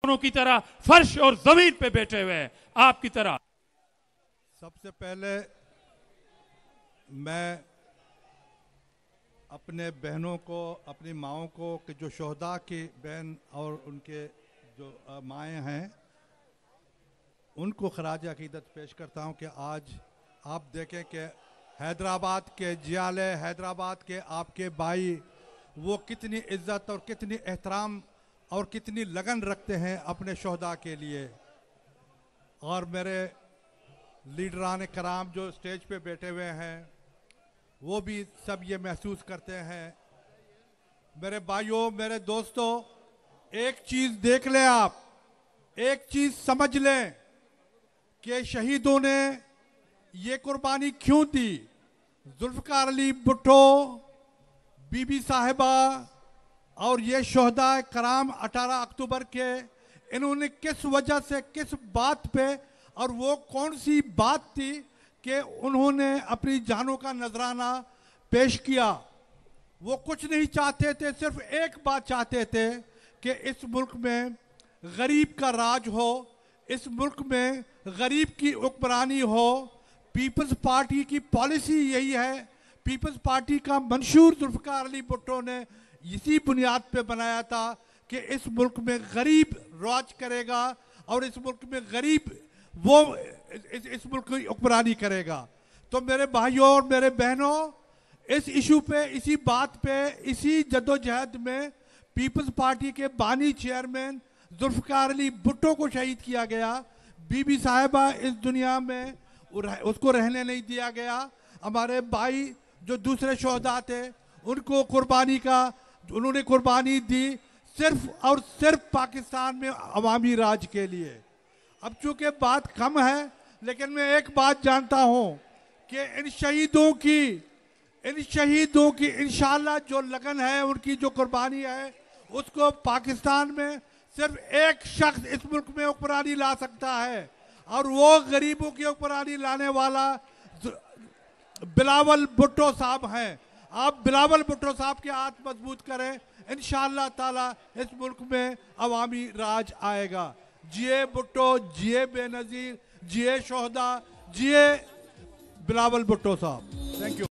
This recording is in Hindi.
नौकरों की तरह फर्श और जमीन पे बैठे हुए हैं, आपकी तरह। सबसे पहले मैं अपने बहनों को, अपनी माओं को, कि जो शोहदा की बहन और उनके जो माएँ हैं, उनको खराज अकीदत पेश करता हूं कि आज आप देखें कि हैदराबाद के जियाले, हैदराबाद के आपके भाई, वो कितनी इज्जत और कितनी एहतराम और कितनी लगन रखते हैं अपने शोहदा के लिए। और मेरे लीडरान कराम जो स्टेज पे बैठे हुए हैं, वो भी सब ये महसूस करते हैं। मेरे भाइयों, मेरे दोस्तों, एक चीज़ देख लें आप, एक चीज़ समझ लें कि शहीदों ने ये कुर्बानी क्यों दी। जुल्फ़िकार अली भुट्टो, बीबी साहिबा और ये शोहदा कराम 18 अक्टूबर के, इन्होंने किस वजह से, किस बात पे, और वो कौन सी बात थी कि उन्होंने अपनी जानों का नजराना पेश किया। वो कुछ नहीं चाहते थे, सिर्फ एक बात चाहते थे कि इस मुल्क में गरीब का राज हो, इस मुल्क में गरीब की हुक्मरानी हो। पीपल्स पार्टी की पॉलिसी यही है। पीपल्स पार्टी का मंशूर जुल्फ़िकार अली भुट्टो ने इसी बुनियाद पे बनाया था कि इस मुल्क में गरीब राज करेगा और इस मुल्क में गरीब वो इस मुल्क की हुक्मरानी करेगा। तो मेरे भाइयों और मेरे बहनों, इस इशू पे, इसी बात पे, इसी जद्दोजहद में पीपल्स पार्टी के बानी चेयरमैन जुल्फ़िकार अली भुट्टो को शहीद किया गया। बीबी साहिबा इस दुनिया में उसको रहने नहीं दिया गया। हमारे भाई जो दूसरे शोहदा थे, उनको उन्होंने कुर्बानी दी सिर्फ और सिर्फ पाकिस्तान में अवामी राज के लिए। अब चूंकि बात कम है, लेकिन मैं एक बात जानता हूं कि इन शहीदों की इंशाअल्लाह जो लगन है, उनकी जो कुर्बानी है, उसको पाकिस्तान में सिर्फ एक शख्स इस मुल्क में हुक्मरानी ला सकता है, और वो गरीबों की हुक्मरानी लाने वाला बिलावल भुट्टो साहब हैं। आप बिलावल भुट्टो साहब के हाथ मजबूत करें, इंशाअल्लाह ताला इस मुल्क में अवामी राज आएगा। जिए भुट्टो, जिए बेनजीर, जिए शोहदा, जिए बिलावल भुट्टो साहब। Thank you.